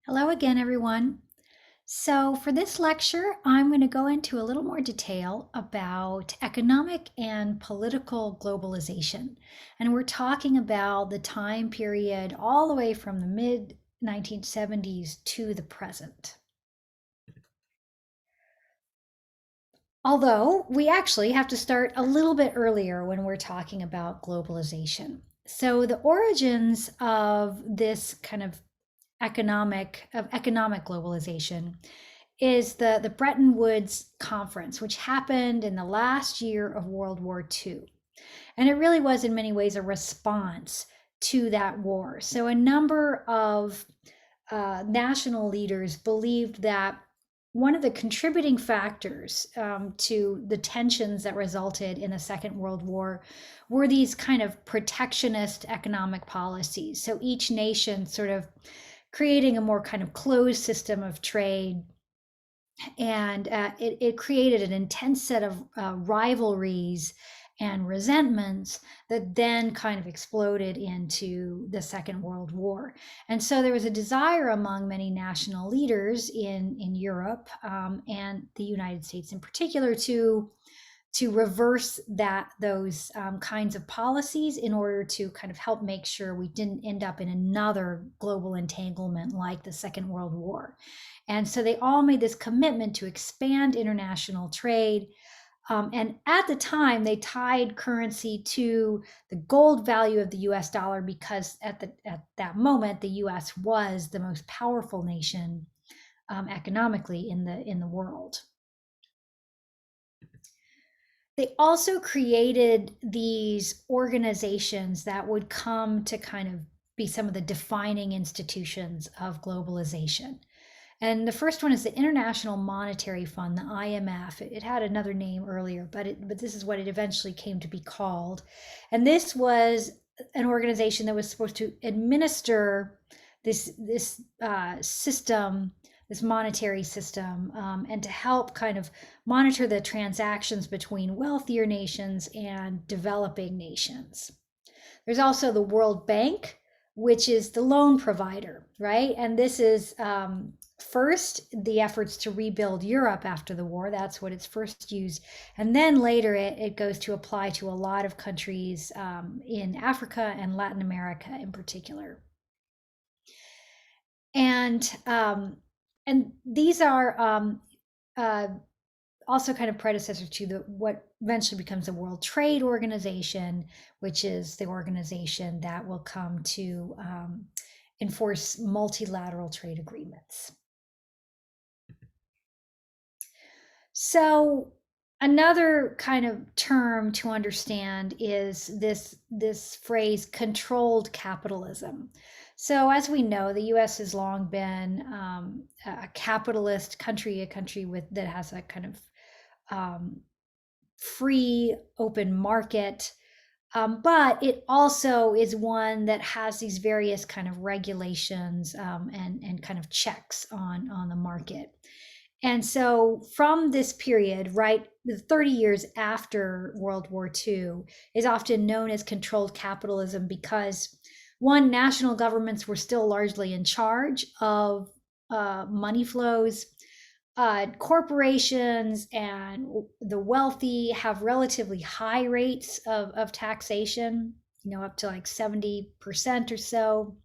Hello again, everyone. So, for this lecture, I'm going to go into a little more detail about economic and political globalization. And we're talking about the time period all the way from the mid 1970s to the present. Although we actually have to start a little bit earlier when we're talking about globalization. So, the origins of this kind of economic globalization is the Bretton Woods Conference, which happened in the last year of World War II. And it really was, in many ways, a response to that war. So, a number of national leaders believed that one of the contributing factors to the tensions that resulted in the Second World War were these kind of protectionist economic policies. So, each nation sort of creating a more kind of closed system of trade, and it created an intense set of rivalries and resentments that then kind of exploded into the Second World War. And so there was a desire among many national leaders in Europe and the United States in particular to reverse those kinds of policies in order to kind of help make sure we didn't end up in another global entanglement like the Second World War. And so they all made this commitment to expand international trade. And at the time, they tied currency to the gold value of the US dollar because at that moment, the US was the most powerful nation economically in the world. They also created these organizations that would come to kind of be some of the defining institutions of globalization. And the first one is the International Monetary Fund, the IMF. It had another name earlier, but this is what it eventually came to be called. And this was an organization that was supposed to administer this system, this monetary system, and to help kind of monitor the transactions between wealthier nations and developing nations. There's also the World Bank, which is the loan provider, right? And this is first the efforts to rebuild Europe after the war. That's what it's first used. And then later it goes to apply to a lot of countries in Africa and Latin America in particular. And these are also kind of predecessor to what eventually becomes the World Trade Organization, which is the organization that will come to enforce multilateral trade agreements. So another kind of term to understand is this phrase controlled capitalism. So as we know, the U.S. has long been a capitalist country, a country that has a kind of free, open market. But it also is one that has these various kind of regulations and kind of checks on the market. And so from this period, right, the 30 years after World War II is often known as controlled capitalism because one, national governments were still largely in charge of money flows. Corporations and the wealthy have relatively high rates of taxation, up to like 70% or so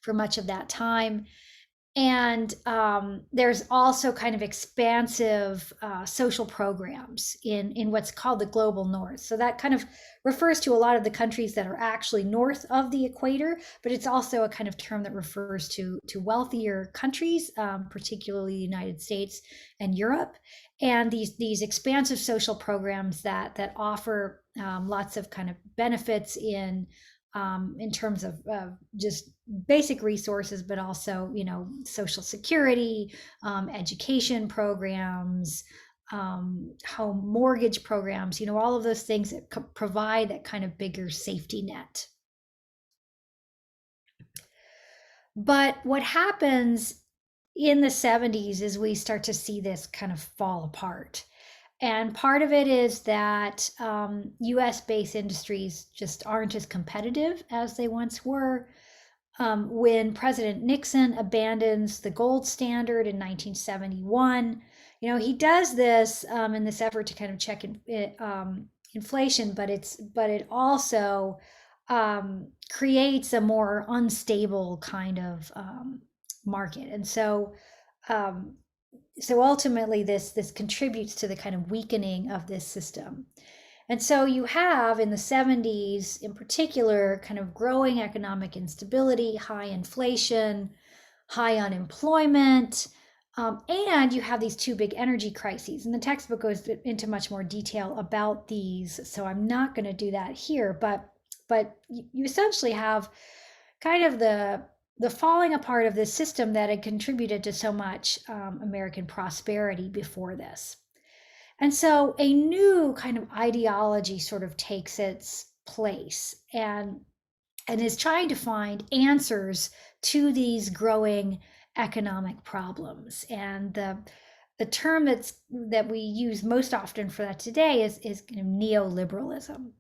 for much of that time. And there's also kind of expansive social programs in what's called the global north. So that kind of refers to a lot of the countries that are actually north of the equator, but it's also a kind of term that refers to wealthier countries, particularly the United States and Europe. And these expansive social programs that offer lots of kind of benefits in terms of just basic resources, but also, social security, education programs, home mortgage programs, all of those things that provide that kind of bigger safety net. But what happens in the 70s is we start to see this kind of fall apart. And part of it is that US based industries just aren't as competitive as they once were. when President Nixon abandons the gold standard in 1971. He does this in this effort to kind of check inflation, but it also creates a more unstable kind of market, and um, so ultimately this contributes to the kind of weakening of this system. And so you have in the 70s, in particular, kind of growing economic instability, high inflation, high unemployment, and you have these two big energy crises. And the textbook goes into much more detail about these, so I'm not going to do that here. But you essentially have kind of the falling apart of this system that had contributed to so much American prosperity before this. And so a new kind of ideology sort of takes its place and is trying to find answers to these growing economic problems. And the term that we use most often for that today is kind of neoliberalism.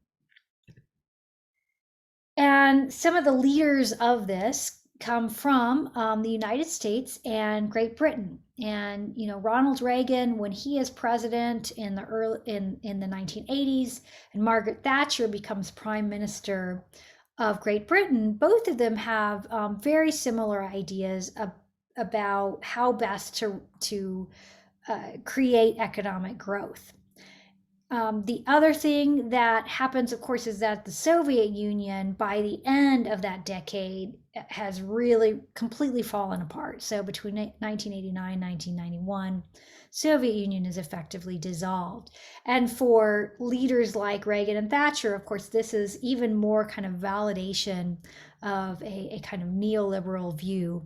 And some of the leaders of this come from the United States and Great Britain. And Ronald Reagan, when he is president in the 1980s, and Margaret Thatcher becomes prime minister of Great Britain, both of them have very similar ideas about how best to create economic growth. The other thing that happens, of course, is that the Soviet Union, by the end of that decade, has really completely fallen apart. So between 1989 and 1991, Soviet Union is effectively dissolved. And for leaders like Reagan and Thatcher, of course, this is even more kind of validation of a kind of neoliberal view.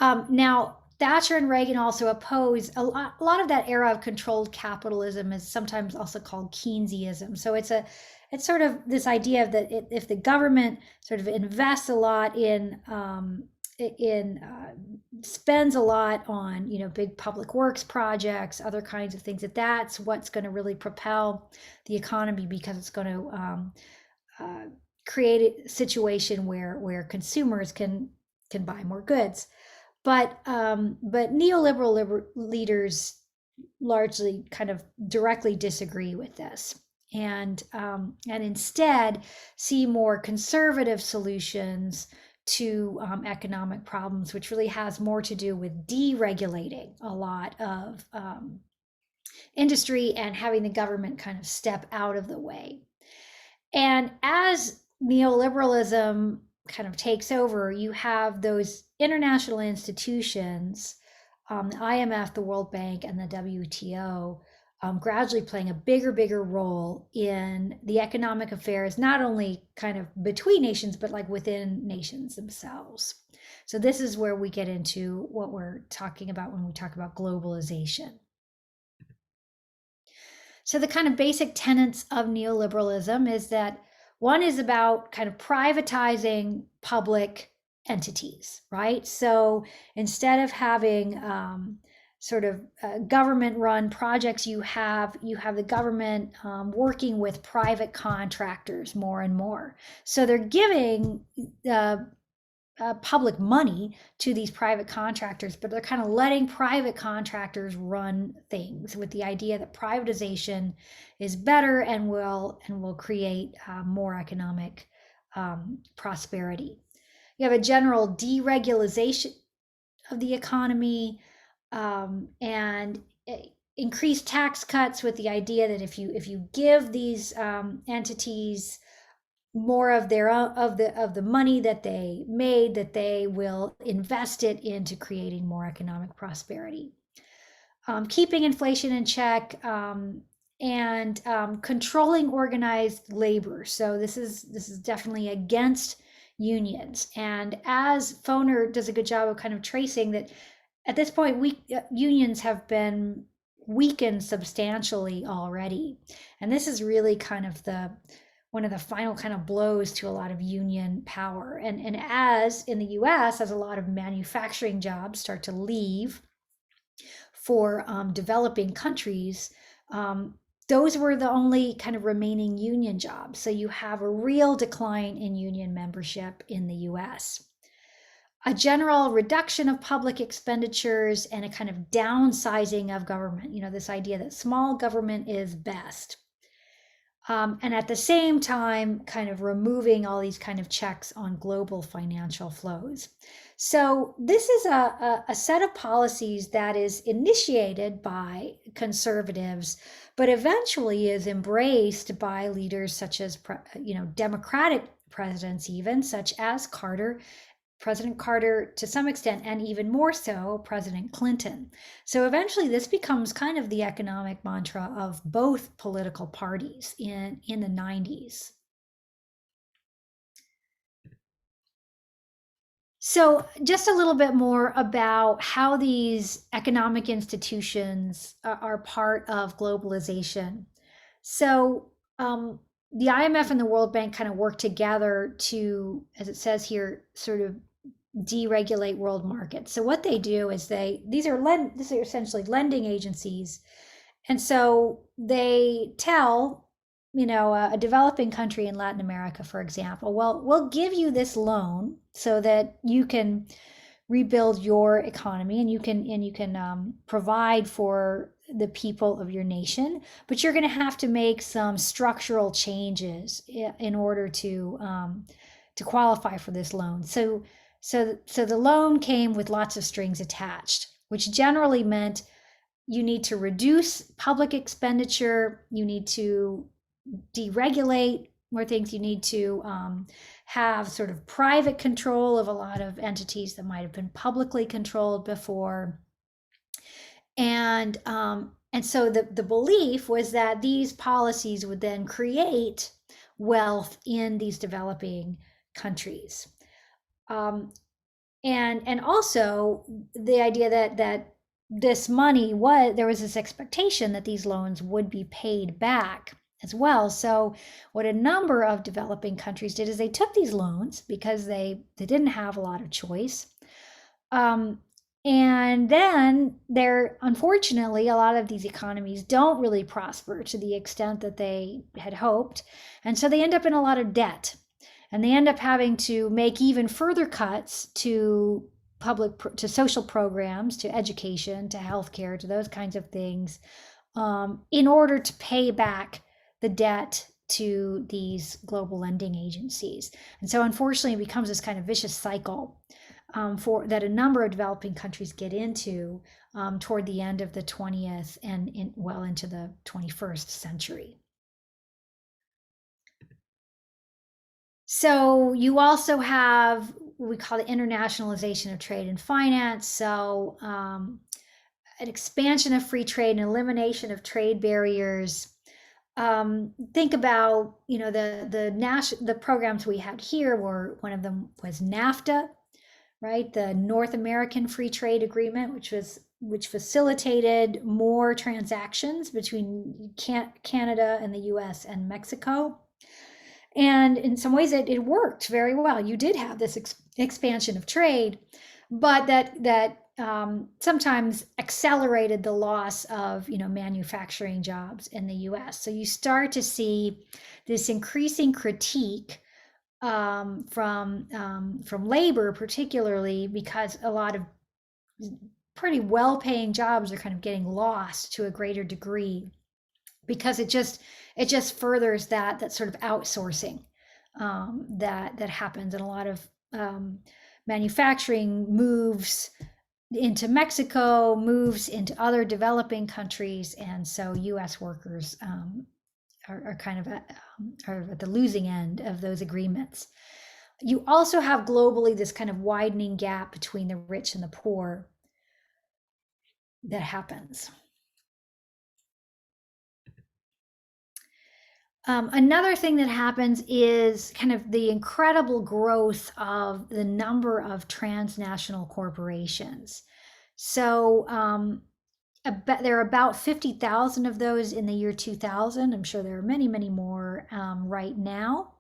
Now, Thatcher and Reagan also oppose a lot of that era of controlled capitalism is sometimes also called Keynesianism. So it's sort of this idea of that if the government sort of invests a lot in spends a lot on big public works projects, other kinds of things, that's what's going to really propel the economy, because it's going to create a situation where consumers can buy more goods. But neoliberal leaders largely kind of directly disagree with this, and instead see more conservative solutions to economic problems, which really has more to do with deregulating a lot of industry and having the government kind of step out of the way. And as neoliberalism kind of takes over, you have those international institutions, the IMF, the World Bank, and the WTO, gradually playing a bigger role in the economic affairs, not only kind of between nations, but like within nations themselves. So this is where we get into what we're talking about when we talk about globalization. So the kind of basic tenets of neoliberalism is that one is about kind of privatizing public entities, right? So instead of having sort of government-run projects, you have the government working with private contractors more and more. So they're giving public money to these private contractors, but they're kind of letting private contractors run things with the idea that privatization is better and will create more economic prosperity. You have a general deregulation of the economy, and increased tax cuts with the idea that if you give these entities more of the money that they made, that they will invest it into creating more economic prosperity, keeping inflation in check, and controlling organized labor. So this is definitely against unions. And as Foner does a good job of kind of tracing that, at this point, unions have been weakened substantially already, and this is really kind of one of the final kind of blows to a lot of union power. And as in the US, as a lot of manufacturing jobs start to leave for developing countries, those were the only kind of remaining union jobs. So you have a real decline in union membership in the US. A general reduction of public expenditures and a kind of downsizing of government, this idea that small government is best. And at the same time, kind of removing all these kind of checks on global financial flows. So this is a set of policies that is initiated by conservatives, but eventually is embraced by leaders such as, Democratic presidents, even such as President Carter to some extent, and even more so, President Clinton. So eventually, this becomes kind of the economic mantra of both political parties in the 90s. So, just a little bit more about how these economic institutions are part of globalization. So, the IMF and the World Bank kind of work together to, as it says here, sort of deregulate world markets. So what they do is these are essentially lending agencies, and so they tell a developing country in Latin America, for example, well, we'll give you this loan so that you can rebuild your economy and you can provide for the people of your nation, but you're going to have to make some structural changes in order to qualify for this loan. So the loan came with lots of strings attached, which generally meant you need to reduce public expenditure, you need to deregulate more things, you need to have sort of private control of a lot of entities that might have been publicly controlled before. And so the belief was that these policies would then create wealth in these developing countries. And also the idea that this money there was this expectation that these loans would be paid back as well. So what a number of developing countries did is they took these loans because they didn't have a lot of choice. And then unfortunately, a lot of these economies don't really prosper to the extent that they had hoped. And so they end up in a lot of debt. And they end up having to make even further cuts to social programs, to education, to healthcare, to those kinds of things, in order to pay back the debt to these global lending agencies. And so unfortunately, it becomes this kind of vicious cycle that a number of developing countries get into toward the end of the 20th and well into the 21st century. So you also have what we call the internationalization of trade and finance. So an expansion of free trade and elimination of trade barriers. Think about, the programs we had here one of them was NAFTA, right? The North American Free Trade Agreement, which facilitated more transactions between Canada and the US and Mexico. And in some ways, it worked very well. You did have this expansion of trade, but that sometimes accelerated the loss of manufacturing jobs in the U.S. So you start to see this increasing critique from labor, particularly because a lot of pretty well-paying jobs are kind of getting lost to a greater degree, because it just furthers that sort of outsourcing that happens, and a lot of manufacturing moves into Mexico, moves into other developing countries, and so U.S. workers are kind of are at the losing end of those agreements. You also have globally this kind of widening gap between the rich and the poor that happens. Another thing that happens is kind of the incredible growth of the number of transnational corporations. So there are about 50,000 of those in the year 2000. I'm sure there are many, many more right now.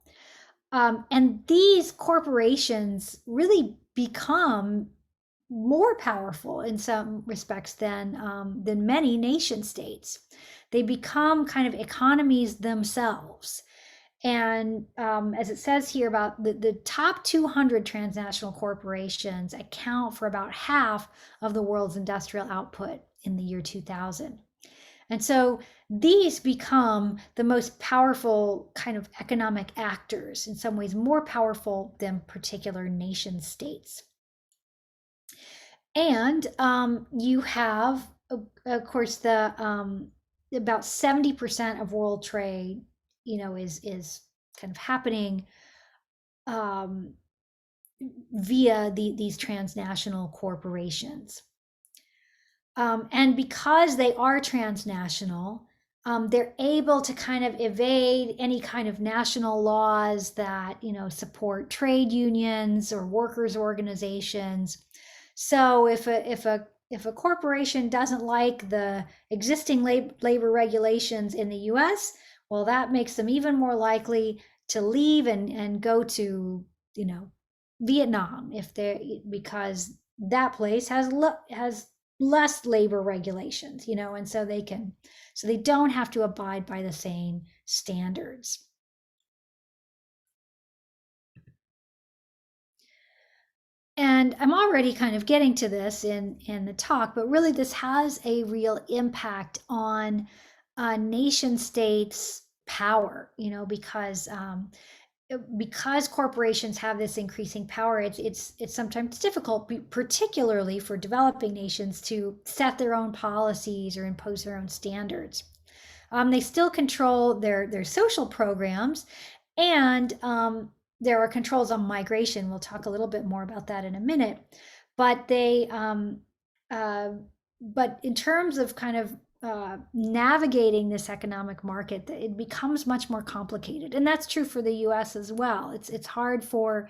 And these corporations really become more powerful in some respects than many nation states. They become kind of economies themselves. And as it says here, about the top 200 transnational corporations account for about half of the world's industrial output in the year 2000. And so these become the most powerful kind of economic actors, in some ways more powerful than particular nation states. And you have, of course, the about 70% of world trade, is kind of happening um, via these transnational corporations. And because they are transnational, they're able to kind of evade any kind of national laws that support trade unions or workers organizations. So if a corporation doesn't like the existing labor regulations in the U.S., well, that makes them even more likely to leave and go to Vietnam, if they because that place has less labor regulations, and so they don't have to abide by the same standards. And I'm already kind of getting to this in the talk, but really this has a real impact on nation states' power, because corporations have this increasing power, it's sometimes difficult, particularly for developing nations, to set their own policies or impose their own standards. They still control their social programs, and there are controls on migration. We'll talk a little bit more about that in a minute. But but in terms of kind of navigating this economic market, it becomes much more complicated, and that's true for the U.S. as well. It's hard for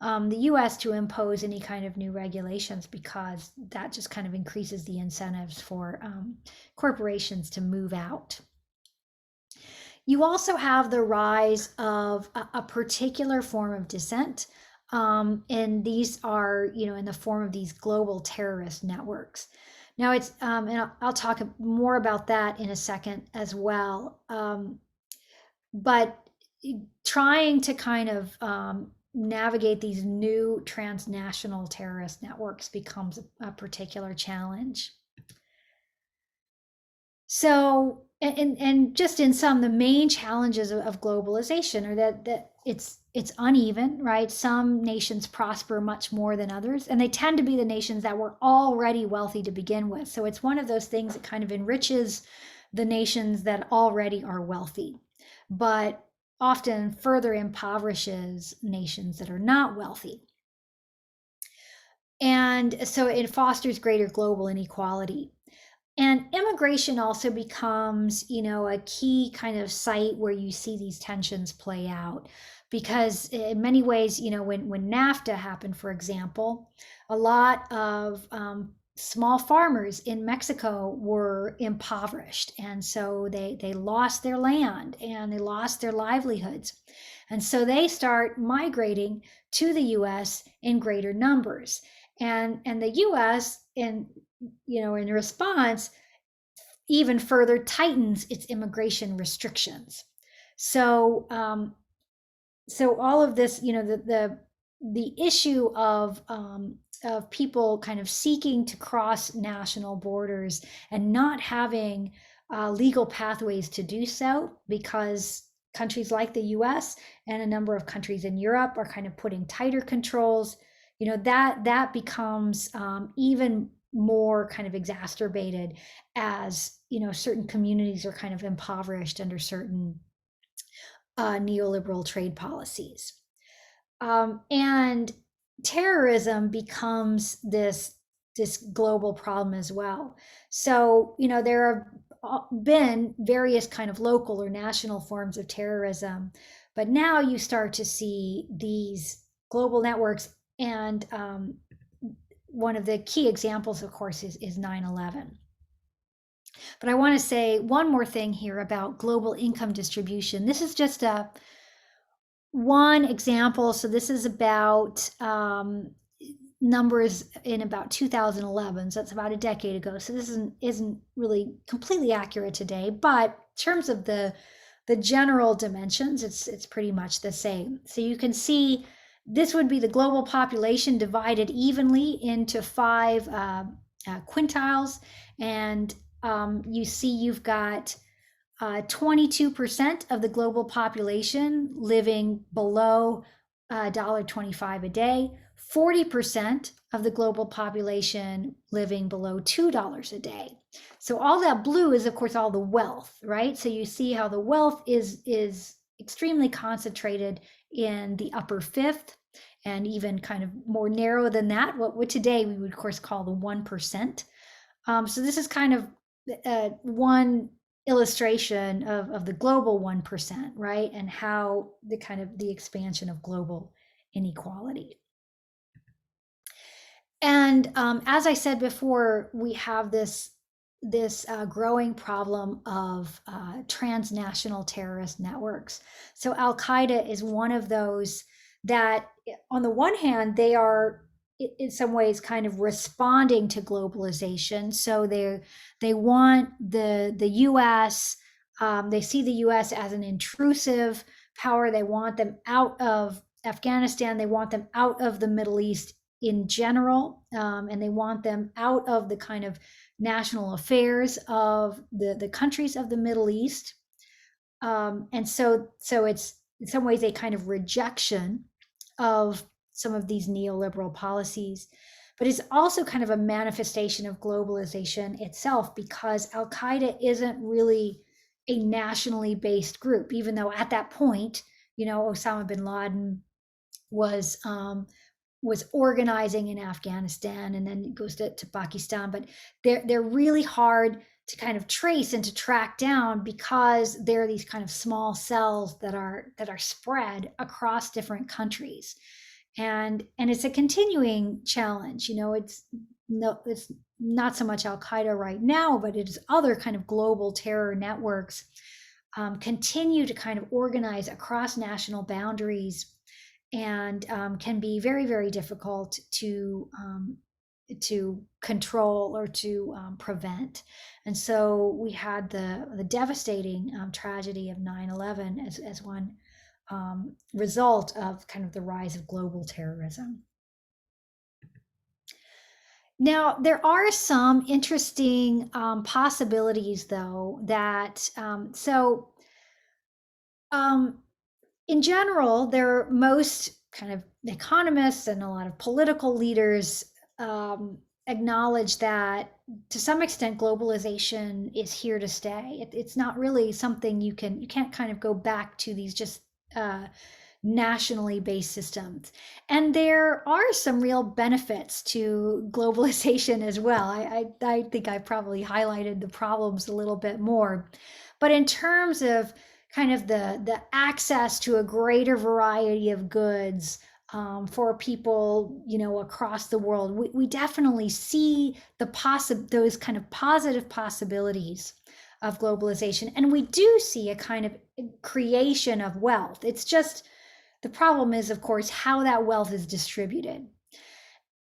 the U.S. to impose any kind of new regulations, because that just kind of increases the incentives for corporations to move out. You also have the rise of a particular form of dissent, and these are, in the form of these global terrorist networks. Now and I'll talk more about that in a second as well. But trying to kind of navigate these new transnational terrorist networks becomes a particular challenge. So, and just in some, the main challenges of globalization are that it's uneven, right? Some nations prosper much more than others, and they tend to be the nations that were already wealthy to begin with. So it's one of those things that kind of enriches the nations that already are wealthy, but often further impoverishes nations that are not wealthy. And so it fosters greater global inequality. And immigration also becomes, a key kind of site where you see these tensions play out. Because in many ways, when NAFTA happened, for example, a lot of small farmers in Mexico were impoverished. And so they lost their land and they lost their livelihoods. And so they start migrating to the US in greater numbers. And the US, in response, even further tightens its immigration restrictions. So so all of this, the issue of people kind of seeking to cross national borders and not having legal pathways to do so, because countries like the US and a number of countries in Europe are kind of putting tighter controls, that becomes even more kind of exacerbated as certain communities are kind of impoverished under certain neoliberal trade policies. And terrorism becomes this global problem as well. So there have been various kind of local or national forms of terrorism, but now you start to see these global networks. And one of the key examples, of course, is 9/11. But I want to say one more thing here about global income distribution. This is just one example. So this is about numbers in about 2011, so that's about a decade ago. So this isn't really completely accurate today, but in terms of the general dimensions, it's pretty much the same. So you can see this would be the global population divided evenly into five quintiles, and you see you've got 22% of the global population living below $1.25 a day, 40% of the global population living below $2 a day. So all that blue is, of course, all the wealth, right? So you see how the wealth is extremely concentrated in the upper fifth, and even kind of more narrow than that, what today we would, of course, call the 1%. So this is kind of one illustration of the global 1%, right? And how the kind of the expansion of global inequality. And as I said before, we have this growing problem of transnational terrorist networks. So Al Qaeda is one of those that, on the one hand, they are in some ways kind of responding to globalization. So they want the U.S. They see the U.S. as an intrusive power. They want them out of Afghanistan. They want them out of the Middle East in general, and they want them out of the kind of national affairs of the countries of the Middle East. And so it's in some ways a kind of rejection of some of these neoliberal policies, but it's also kind of a manifestation of globalization itself, because Al Qaeda isn't really a nationally based group, even though at that point, Osama bin Laden was organizing in Afghanistan, and then it goes to Pakistan. But they're really hard to kind of trace and to track down, because they're these kind of small cells that are spread across different countries, and it's a continuing challenge. It's not so much Al Qaeda right now, but it is other kind of global terror networks continue to kind of organize across national boundaries, and can be very, very difficult to control or to prevent. And so we had the devastating tragedy of 9/11 as one result of kind of the rise of global terrorism. Now, there are some interesting possibilities, though, that in general, most kind of economists and a lot of political leaders acknowledge that to some extent globalization is here to stay. It's not really something you can't kind of go back to these just nationally based systems. And there are some real benefits to globalization as well. I think I probably highlighted the problems a little bit more. But in terms of kind of the access to a greater variety of goods for people, across the world, we definitely see those kind of positive possibilities of globalization. And we do see a kind of creation of wealth. It's just, the problem is, of course, how that wealth is distributed.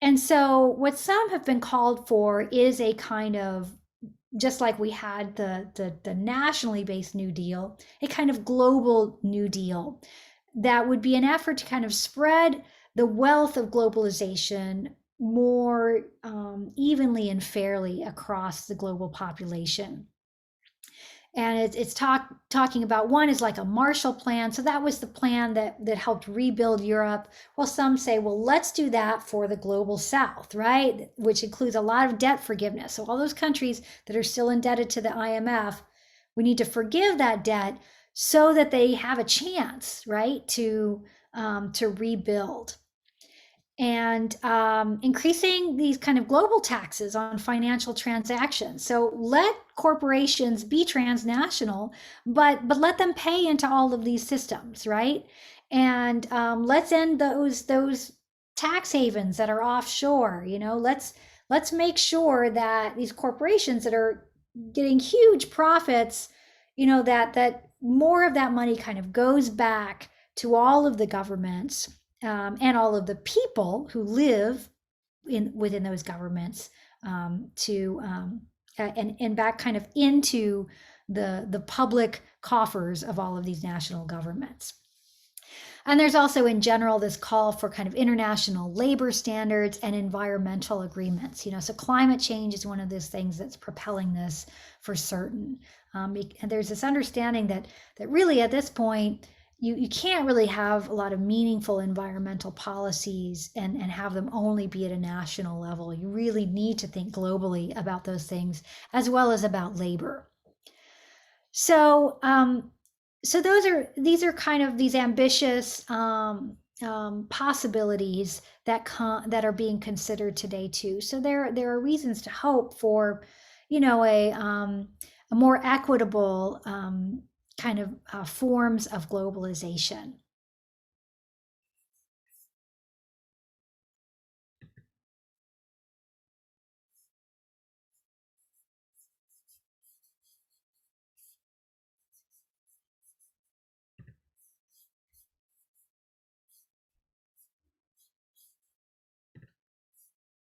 And so what some have been called for is a kind of, just like we had the nationally based New Deal, a kind of global New Deal that would be an effort to kind of spread the wealth of globalization more evenly and fairly across the global population. And it's talking about, one is like a Marshall Plan. So that was the plan that helped rebuild Europe. Well, some say, well, let's do that for the global South, right? Which includes a lot of debt forgiveness. So all those countries that are still indebted to the IMF, we need to forgive that debt so that they have a chance, right, to rebuild. And increasing these kind of global taxes on financial transactions. So let corporations be transnational, but let them pay into all of these systems, right? And let's end those tax havens that are offshore. Let's make sure that these corporations that are getting huge profits, that more of that money kind of goes back to all of the governments and all of the people who live within those governments, to and back kind of into the public coffers of all of these national governments. And there's also, in general, this call for kind of international labor standards and environmental agreements. So climate change is one of those things that's propelling this for certain. And there's this understanding that really at this point, you can't really have a lot of meaningful environmental policies and have them only be at a national level. You really need to think globally about those things, as well as about labor. So, these are kind of these ambitious possibilities that are being considered today too. So there are reasons to hope for, a more equitable kind of forms of globalization.